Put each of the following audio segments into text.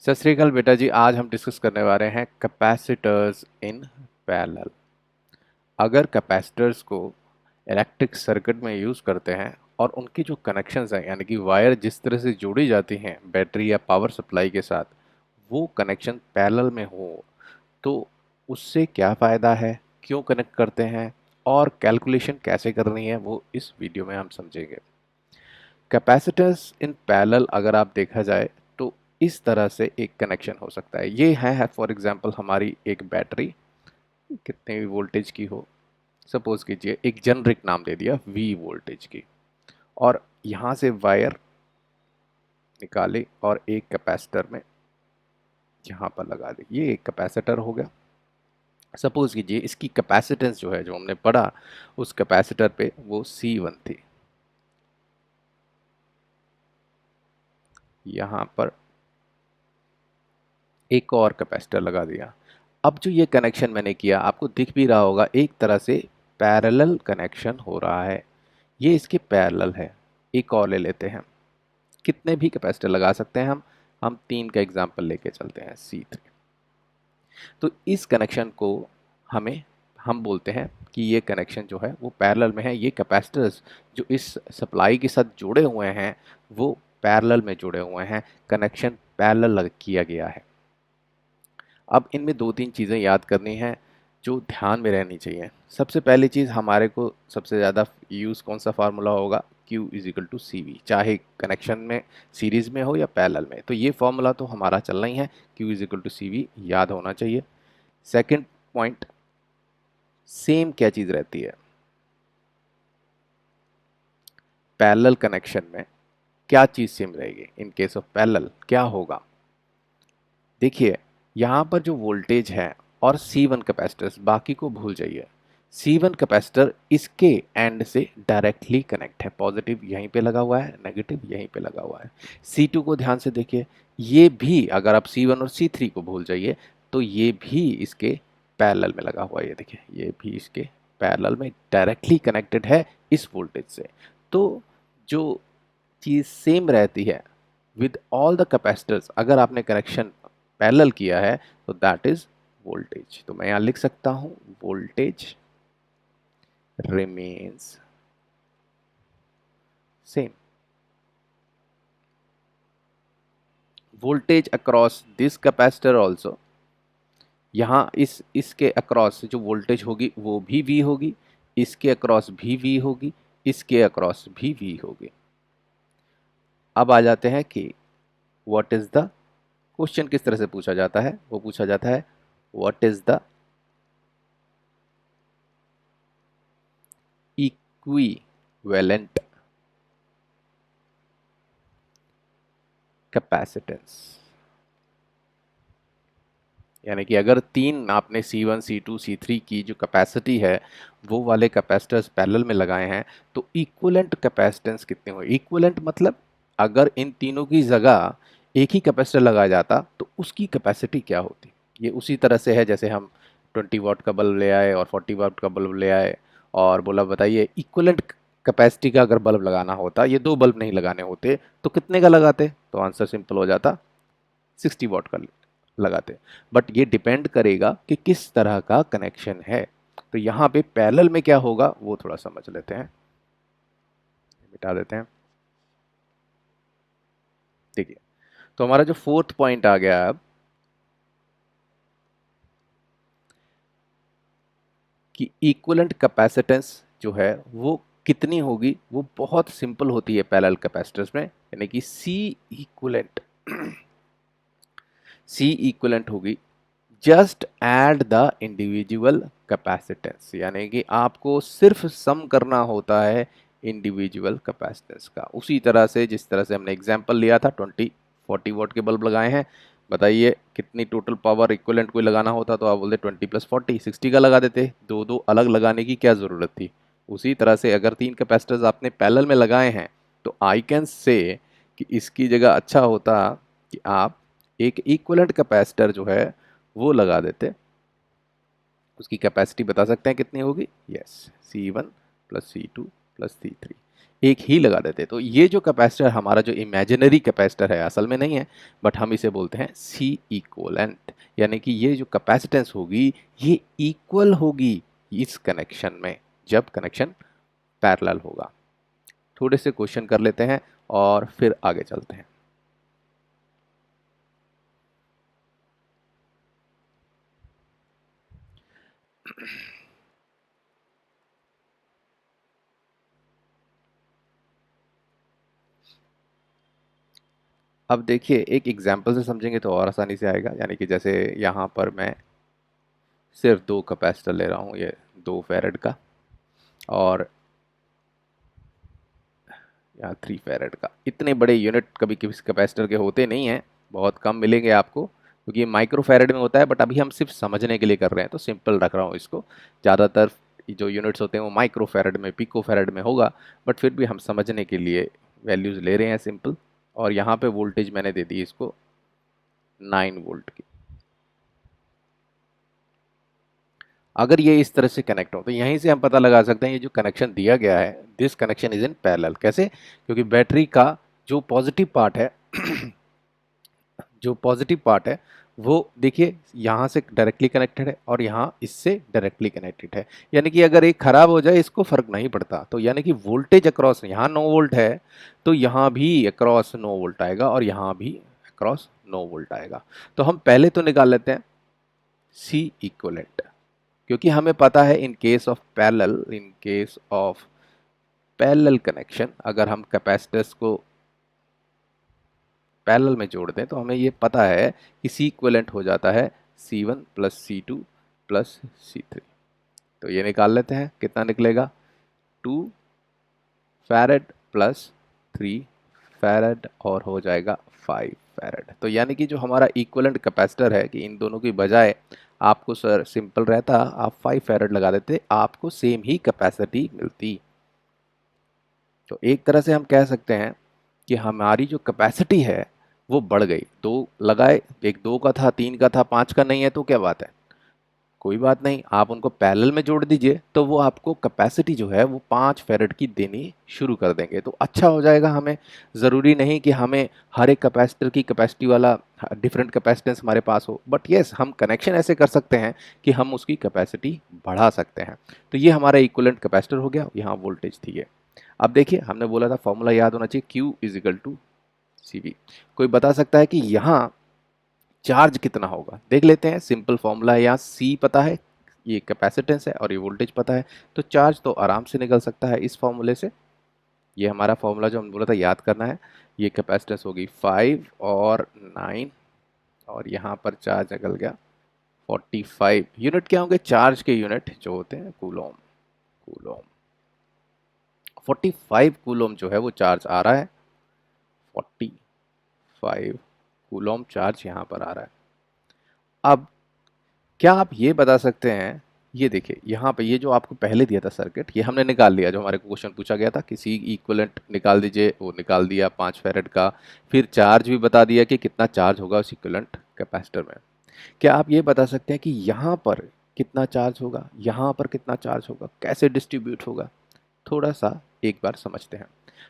सत श्री अकाल बेटा जी। आज हम डिस्कस करने वाले हैं कैपेसिटर्स इन पैरेलल। अगर कैपेसिटर्स को इलेक्ट्रिक सर्किट में यूज़ करते हैं और उनकी जो कनेक्शंस हैं यानी कि वायर जिस तरह से जोड़ी जाती हैं बैटरी या पावर सप्लाई के साथ, वो कनेक्शन पैरेलल में हो तो उससे क्या फ़ायदा है, क्यों कनेक्ट करते हैं और कैलकुलेशन कैसे करनी है, वो इस वीडियो में हम समझेंगे। कैपेसिटर्स इन पैरेलल अगर आप देखा जाए तो इस तरह से एक कनेक्शन हो सकता है। ये है फॉर एग्जांपल हमारी एक बैटरी, कितने भी वोल्टेज की हो, सपोज कीजिए एक जेनरिक नाम दे दिया V वोल्टेज की, और यहाँ से वायर निकाले और एक कैपेसिटर में यहाँ पर लगा दी। ये एक कैपेसिटर हो गया। सपोज कीजिए इसकी कैपेसिटेंस जो है, जो हमने पढ़ा उस कैपेसिटर पे, वो C1 थी। यहाँ पर एक और कैपेसिटर लगा दिया। अब जो ये कनेक्शन मैंने किया आपको दिख भी रहा होगा, एक तरह से पैरेलल कनेक्शन हो रहा है। ये इसके पैरेलल है। एक और ले लेते हैं, कितने भी कैपेसिटर लगा सकते हैं हम 3 का एग्जांपल लेके चलते हैं C3। तो इस कनेक्शन को हमें हम बोलते हैं कि ये कनेक्शन जो है वो पैरेलल में है। ये कैपेसिटर्स जो इस सप्लाई के साथ जुड़े हुए हैं वो पैरेलल में जुड़े हुए हैं, कनेक्शन पैरेलल किया गया है। अब इनमें 2-3 चीज़ें याद करनी हैं जो ध्यान में रहनी चाहिए। सबसे पहली चीज़, हमारे को सबसे ज़्यादा यूज़ कौन सा फार्मूला होगा, Q is equal to CV, चाहे कनेक्शन में सीरीज़ में हो या पैरेलल में। तो ये फार्मूला तो हमारा चलना ही है, Q is equal to CV याद होना चाहिए। सेकंड पॉइंट, सेम क्या चीज़ रहती है पैरेलल कनेक्शन में, क्या चीज़ सेम रहेगी इन केस ऑफ पैरेलल, क्या होगा। देखिए यहाँ पर जो वोल्टेज है और C1 कैपेसिटर्स, बाकी को भूल जाइए। C1 कैपेसिटर इसके एंड से डायरेक्टली कनेक्ट है, पॉजिटिव यहीं पे लगा हुआ है, नेगेटिव यहीं पे लगा हुआ है। C2 को ध्यान से देखिए, ये भी अगर आप C1 और C3 को भूल जाइए तो ये भी इसके पैरेलल में लगा हुआ है। ये देखिए, ये भी इसके पैरेलल में डायरेक्टली कनेक्टेड है इस वोल्टेज से। तो जो चीज़ सेम रहती है विद ऑल द कैपेसिटर्स, अगर आपने कनेक्शन पैरेलल किया है तो दैट इज वोल्टेज। तो मैं यहां लिख सकता हूं voltage remains same. Voltage across this capacitor also, यहां इसके अक्रॉस जो वोल्टेज होगी वो भी V होगी, इसके अक्रॉस भी V होगी, इसके अक्रॉस भी V होगी। अब आ जाते हैं कि व्हाट इज द क्वेश्चन, किस तरह से पूछा जाता है, वो पूछा जाता है what is the equivalent capacitance. यानी कि अगर तीन आपने C1 C2 C3 की जो कैपेसिटी है वो वाले कैपेसिटर्स पैरेलल में लगाए हैं तो इक्विवेलेंट कैपेसिटेंस कितनी हो। इक्विवेलेंट मतलब अगर इन तीनों की जगह एक ही कैपेसिटर लगाया जाता तो उसकी कैपेसिटी क्या होती। ये उसी तरह से है जैसे हम 20 वाट का बल्ब ले आए और 40 वाट का बल्ब ले आए और बोला बताइए इक्विवेलेंट कैपेसिटी का अगर बल्ब लगाना होता, ये दो बल्ब नहीं लगाने होते तो कितने का लगाते, तो आंसर सिंपल हो जाता, 60 वाट का लगाते। बट ये डिपेंड करेगा कि किस तरह का कनेक्शन है। तो यहाँ पे पैरेलल में क्या होगा वो थोड़ा समझ लेते हैं, मिटा देते हैं। देखिए, तो हमारा जो फोर्थ पॉइंट आ गया अब कि इक्विवेलेंट कैपेसिटेंस जो है वो कितनी होगी, वो बहुत सिंपल होती है पैरेलल कैपेसिटर्स में, यानी कि इक्विवेलेंट C इक्विवेलेंट होगी just add the individual capacitance, यानी कि आपको सिर्फ सम करना होता है इंडिविजुअल कैपेसिटेंस का। उसी तरह से जिस तरह से हमने एग्जांपल लिया था 20-40 वाट के बल्ब लगाए हैं, बताइए कितनी टोटल पावर इक्विवेलेंट कोई लगाना होता तो आप बोलते 20 + 40 60 का लगा देते, दो दो अलग लगाने की क्या ज़रूरत थी। उसी तरह से अगर तीन कैपेसिटर्स आपने पैरेलल में लगाए हैं तो आई कैन से कि इसकी जगह अच्छा होता कि आप एक इक्विवेलेंट कैपेसिटर जो है वो लगा देते। उसकी कैपेसिटी बता सकते हैं कितनी होगी, यस, C1 + C2 + C3। एक ही लगा देते। तो ये जो कैपेसिटर हमारा जो इमेजिनरी कैपेसिटर है, असल में नहीं है, बट हम इसे बोलते हैं सी इक्वलेंट, यानी कि ये जो कैपेसिटेंस होगी ये इक्वल होगी इस कनेक्शन में, जब कनेक्शन पैरेलल होगा। थोड़े से क्वेश्चन कर लेते हैं और फिर आगे चलते हैं। अब देखिए, एक एग्जाम्पल से समझेंगे तो और आसानी से आएगा। यानी कि जैसे यहाँ पर मैं सिर्फ दो कैपेसिटर ले रहा हूँ, ये 2 फैरेड का और यहाँ 3 फैरेड का। इतने बड़े यूनिट कभी किसी कैपेसिटर के होते नहीं हैं, बहुत कम मिलेंगे आपको, क्योंकि ये माइक्रो फैरेड में होता है। बट अभी हम सिर्फ समझने के लिए कर रहे हैं तो सिंपल रख रहा हूँ इसको। ज़्यादातर जो यूनिट्स होते हैं वो माइक्रो फैरेड में, पिको फैरेड में होगा, बट फिर भी हम समझने के लिए वैल्यूज़ ले रहे हैं सिंपल। और यहाँ पे वोल्टेज मैंने दे दी इसको 9 वोल्ट की। अगर ये इस तरह से कनेक्ट हो तो यहीं से हम पता लगा सकते हैं ये जो कनेक्शन दिया गया है, this connection is in parallel. कैसे? क्योंकि बैटरी का जो पॉजिटिव पार्ट है जो पॉजिटिव पार्ट है वो देखिए यहाँ से डायरेक्टली कनेक्टेड है और यहाँ इससे डायरेक्टली कनेक्टेड है। यानी कि अगर एक खराब हो जाए इसको फर्क नहीं पड़ता। तो यानी कि वोल्टेज अक्रॉस, यहाँ 9 वोल्ट है तो यहाँ भी अक्रॉस 9 वोल्ट आएगा और यहाँ भी अक्रॉस 9 वोल्ट आएगा। तो हम पहले तो निकाल लेते हैं सी इक्वलेंट, क्योंकि हमें पता है in case of parallel connection, अगर हम कैपेसिटर्स को पैरेलल में जोड़ दें तो हमें ये पता है कि सी इक्वलेंट हो जाता है C1 plus C2 plus C3। तो ये निकाल लेते हैं, कितना निकलेगा 2 फैरेड प्लस 3 फैरेड और हो जाएगा 5 फैरेड। तो यानी कि जो हमारा इक्वलेंट कैपेसिटर है कि इन दोनों की बजाय आपको सर सिंपल रहता, आप 5 फैरेड लगा देते, आपको सेम ही कैपेसिटी मिलती। तो एक तरह से हम कह सकते हैं कि हमारी जो कैपेसिटी है वो बढ़ गई। दो लगाए, एक 2 का था, 3 का था, 5 का नहीं है, तो क्या बात है, कोई बात नहीं, आप उनको पैरेलल में जोड़ दीजिए तो वो आपको कैपेसिटी जो है वो 5 फैरेड की देनी शुरू कर देंगे। तो अच्छा हो जाएगा। हमें ज़रूरी नहीं कि हमें हर एक कैपेसिटर की कैपेसिटी वाला डिफरेंट कैपेसिटेंस हमारे पास हो, बट येस हम कनेक्शन ऐसे कर सकते हैं कि हम उसकी कैपेसिटी बढ़ा सकते हैं। तो ये हमारा इक्विवेलेंट कैपेसिटर हो गया, यहाँ वोल्टेज थी ये। अब देखिए, हमने बोला था फॉर्मूला याद होना चाहिए, Q is equal to CV। कोई बता सकता है कि यहाँ चार्ज कितना होगा? देख लेते हैं, सिंपल फॉर्मूला है, यहाँ C पता है, ये कैपेसिटेंस है और ये वोल्टेज पता है, तो चार्ज तो आराम से निकल सकता है इस फॉर्मूले से। ये हमारा फॉर्मूला जो हमने बोला था याद करना है। ये कैपेसिटेंस होगी 5 और 9 और यहाँ पर चार्ज निकल गया 45। यूनिट क्या होंगे? चार्ज के यूनिट जो होते हैं कूलोम। कूलोम 45 कूलोम जो है वो चार्ज आ रहा है, 45 कूलोम चार्ज यहाँ पर आ रहा है। अब क्या आप ये बता सकते हैं, ये देखिए यहाँ पे ये जो आपको पहले दिया था सर्किट, ये हमने निकाल लिया, जो हमारे को क्वेश्चन पूछा गया था कि सी इक्विवेलेंट निकाल दीजिए, वो निकाल दिया 5 फैरेड का। फिर चार्ज भी बता दिया कि कितना चार्ज होगा उस इक्विवेलेंट कैपेसिटर में। क्या आप ये बता सकते हैं कि यहाँ पर कितना चार्ज होगा, यहाँ पर कितना चार्ज होगा, कैसे डिस्ट्रीब्यूट होगा? थोड़ा सा एक बार समझते हैं।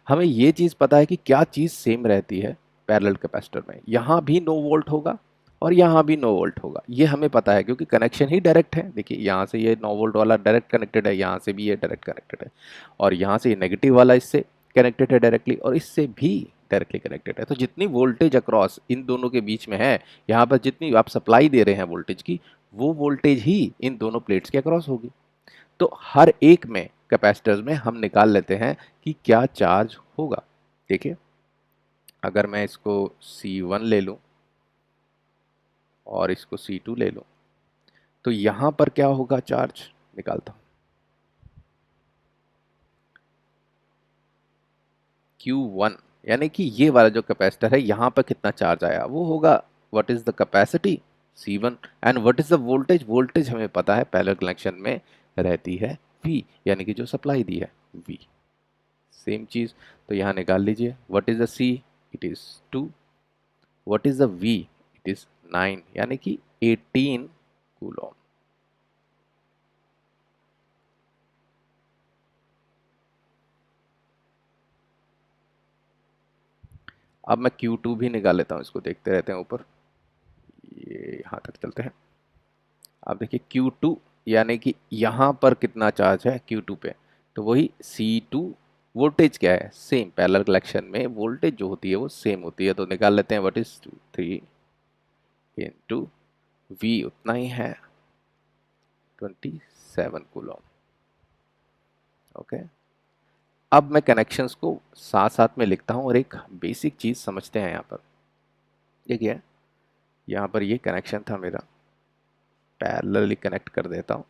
हमें ये चीज़ पता है कि क्या चीज़ सेम रहती है पैरेलल कैपेसिटर में, यहाँ भी 9 वोल्ट होगा और यहाँ भी 9 वोल्ट होगा, ये हमें पता है क्योंकि कनेक्शन ही डायरेक्ट है। देखिए यहाँ से ये 9 वोल्ट वाला डायरेक्ट कनेक्टेड है, यहाँ से भी ये डायरेक्ट कनेक्टेड है, और यहाँ से ये नेगेटिव वाला इससे कनेक्टेड है डायरेक्टली, और इससे भी डायरेक्टली कनेक्टेड है। तो जितनी वोल्टेज अक्रॉस इन दोनों के बीच में है, यहाँ पर जितनी आप सप्लाई दे रहे हैं वोल्टेज की, वो वोल्टेज ही इन दोनों प्लेट्स के अक्रॉस होगी। तो हर एक में कैपेसिटर्स में हम निकाल लेते हैं कि क्या चार्ज होगा। देखिए, अगर मैं इसको C1 ले लूं और इसको C2 ले लूं तो यहां पर क्या होगा, चार्ज निकालता हूं, Q1, यानी कि ये वाला जो कैपेसिटर है यहां पर कितना चार्ज आया वो होगा, what is the capacity C1, and what is the voltage, voltage हमें पता है पैरेलल कनेक्शन में रहती है V, यानी कि जो सप्लाई दी है V, सेम चीज। तो यहाँ निकाल लीजिए, what is the C, it is 2, what is the V, it is 9, यानी कि 18 कूलॉम। अब मैं Q2 भी निकाल लेता हूँ, इसको देखते रहते हैं ऊपर, ये यहाँ तक चलते हैं। अब देखिए Q2 यानी कि यहाँ पर कितना चार्ज है Q2 पे, तो वही C2। वोल्टेज क्या है, सेम, पैरेलल कलेक्शन में वोल्टेज जो होती है वो सेम होती है, तो निकाल लेते हैं व्हाट इज 3 इंटू V, उतना ही है 27 कूलम। ओके, अब मैं कनेक्शंस को साथ साथ में लिखता हूँ और एक बेसिक चीज़ समझते हैं यहाँ पर। देखिए यहाँ पर ये कनेक्शन था मेरा, पैरेलली कनेक्ट कर देता हूँ।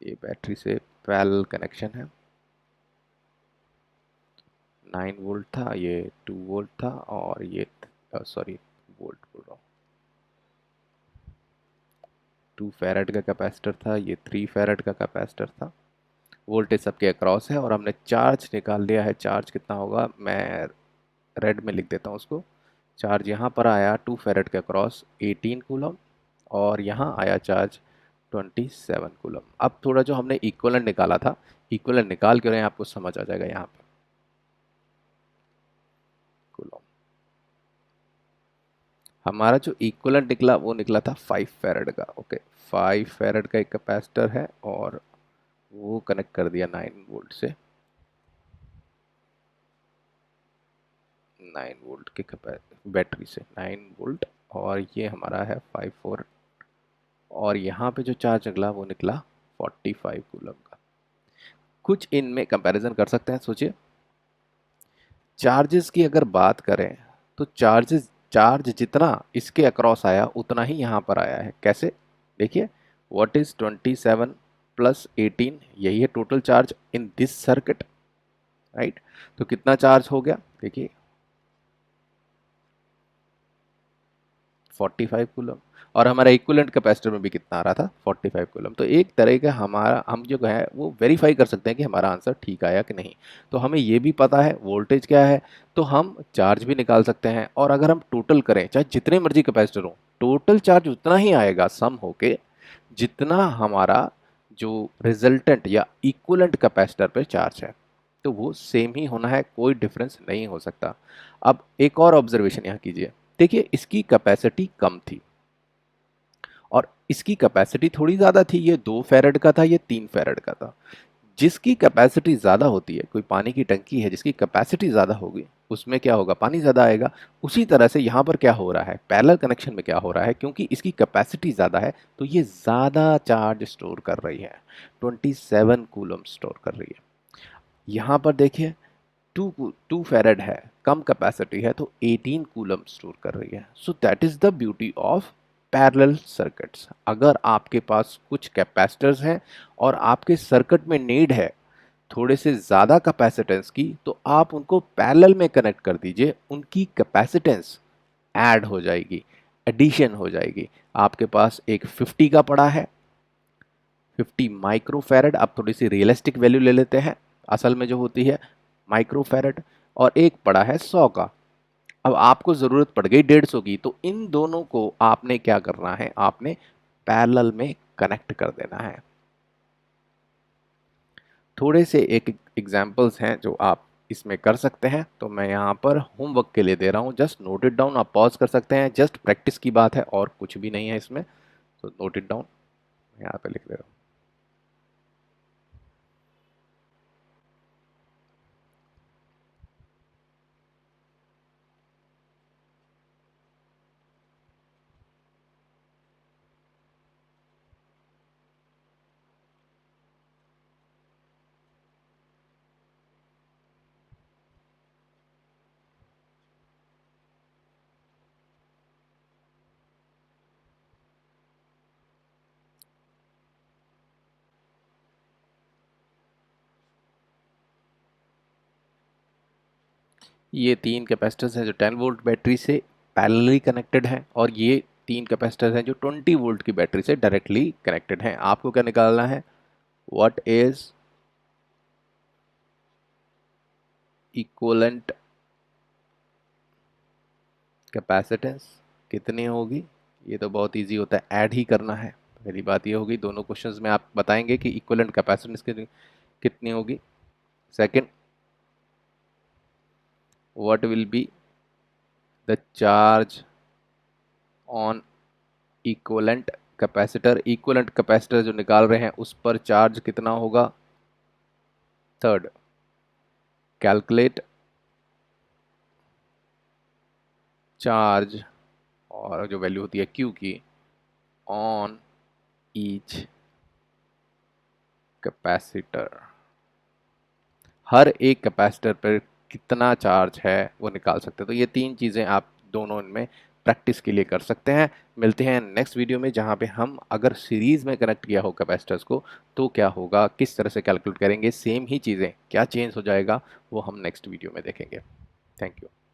ये बैटरी से पैरेलल कनेक्शन है, 9 वोल्ट था, ये 2 वोल्ट था, और ये सॉरी वोल्ट बोल रहा हूँ, 2 फैरेड का कैपेसिटर था, ये 3 फैरेड का कैपेसिटर था। वोल्टेज सबके अक्रॉस है और हमने चार्ज निकाल लिया है। चार्ज कितना होगा, मैं रेड में लिख देता हूँ उसको। चार्ज यहाँ पर आया 2 फैरेड के अक्रॉस 18 कूलम, और यहाँ आया चार्ज 27 कूलम। अब थोड़ा जो हमने इक्वलेंट निकाला था, इक्वलेंट निकाल के रहे हैं, आपको समझ आ जाएगा यहाँ पर कूलम। हमारा जो इक्वलेंट निकला वो निकला था 5 फैरेड का। ओके, 5 फैरेड का एक कैपेसिटर है और वो कनेक्ट कर दिया 9 वोल्ट से, 9 वोल्ट के बैटरी से 9 वोल्ट, और ये हमारा है 5 4, और यहाँ पे जो चार्ज निकला वो निकला 45 कूलम का। कुछ इनमें कंपैरिजन कर सकते हैं, सोचिए। चार्जेस की अगर बात करें तो चार्ज जितना इसके अक्रॉस आया उतना ही यहाँ पर आया है। कैसे, देखिए, व्हाट इज 27 प्लस 18, यही है total charge in this circuit, right. तो कितना चार्ज हो गया, देखिए 45 कूलम, और हमारा इक्विवेलेंट कैपेसिटर में भी कितना आ रहा था, 45 कूलम। तो एक तरह का हमारा, हम जो है वो वेरीफाई कर सकते हैं कि हमारा आंसर ठीक आया कि नहीं। तो हमें ये भी पता है वोल्टेज क्या है, तो हम चार्ज भी निकाल सकते हैं। और अगर हम टोटल करें, चाहे जितने मर्जी कैपेसिटर हो, टोटल चार्ज उतना ही आएगा सम होके, जितना हमारा जो रिजल्टेंट या इक्विवेलेंट कैपेसिटर पे चार्ज है, तो वो सेम ही होना है, कोई डिफरेंस नहीं हो सकता। अब एक और ऑब्जर्वेशन यहाँ कीजिए, देखिए इसकी कैपेसिटी कम थी और इसकी कैपेसिटी थोड़ी ज़्यादा थी। ये 2 फैरेड का था, ये 3 फैरेड का था। जिसकी कैपेसिटी ज़्यादा होती है, कोई पानी की टंकी है जिसकी कैपेसिटी ज़्यादा होगी, उसमें क्या होगा, पानी ज़्यादा आएगा। उसी तरह से यहाँ पर क्या हो रहा है, पैरेलल कनेक्शन में क्या हो रहा है, क्योंकि इसकी कैपेसिटी ज़्यादा है तो ये ज़्यादा चार्ज स्टोर कर रही है, 27 कूलम स्टोर कर रही है। यहाँ पर देखिए 2 फैरेड है, कम कैपेसिटी है, तो 18 कूलम स्टोर कर रही है। So that is the beauty of parallel circuits. अगर आपके पास कुछ कैपेसिटर्स हैं और आपके सर्किट में नीड है थोड़े से ज़्यादा कैपेसिटेंस की, तो आप उनको पैरेलल में कनेक्ट कर दीजिए, उनकी कैपेसिटेंस ऐड हो जाएगी, एडिशन हो जाएगी। आपके पास एक 50 का पड़ा है, 50 माइक्रोफैरड, अब थोड़ी सी रियलिस्टिक वैल्यू ले लेते हैं, असल में जो होती है माइक्रोफैरड, और एक पड़ा है 100 का। अब आपको ज़रूरत पड़ गई 150 की, तो इन दोनों को आपने क्या करना है, आपने पैरेलल में कनेक्ट कर देना है। थोड़े से एक एग्जाम्पल्स हैं जो आप इसमें कर सकते हैं, तो मैं यहाँ पर होमवर्क के लिए दे रहा हूँ, जस्ट नोट इट डाउन। आप पॉज कर सकते हैं, जस्ट प्रैक्टिस की बात है और कुछ भी नहीं है इसमें, तो नोट इट डाउन, यहाँ पे लिख दे रहा हूँ। ये 3 कैपेसिटर्स हैं जो 10 वोल्ट बैटरी से पैरेलली कनेक्टेड हैं, और ये 3 कैपेसिटर्स हैं जो 20 वोल्ट की बैटरी से डायरेक्टली कनेक्टेड हैं। आपको क्या निकालना है, व्हाट इज इक्वलेंट कैपेसिटेंस, कितनी होगी। ये तो बहुत इजी होता है, ऐड ही करना है। पहली बात ये होगी, दोनों क्वेश्चंस में आप बताएंगे कि इक्वलेंट कैपेसिटेंस कितनी होगी। Second, what will be the charge on equivalent capacitor, equivalent capacitor जो निकाल रहे हैं उस पर चार्ज कितना होगा। थर्ड, कैलकुलेट चार्ज, और जो वैल्यू होती है Q की, ऑन ईच कैपेसिटर, हर एक कैपेसिटर पर कितना चार्ज है वो निकाल सकते हैं। तो ये तीन चीज़ें आप दोनों इनमें प्रैक्टिस के लिए कर सकते हैं। मिलते हैं नेक्स्ट वीडियो में, जहाँ पे हम अगर सीरीज़ में कनेक्ट किया हो कैपेसिटर्स को तो क्या होगा, किस तरह से कैलकुलेट करेंगे, सेम ही चीज़ें क्या चेंज हो जाएगा, वो हम नेक्स्ट वीडियो में देखेंगे। Thank you.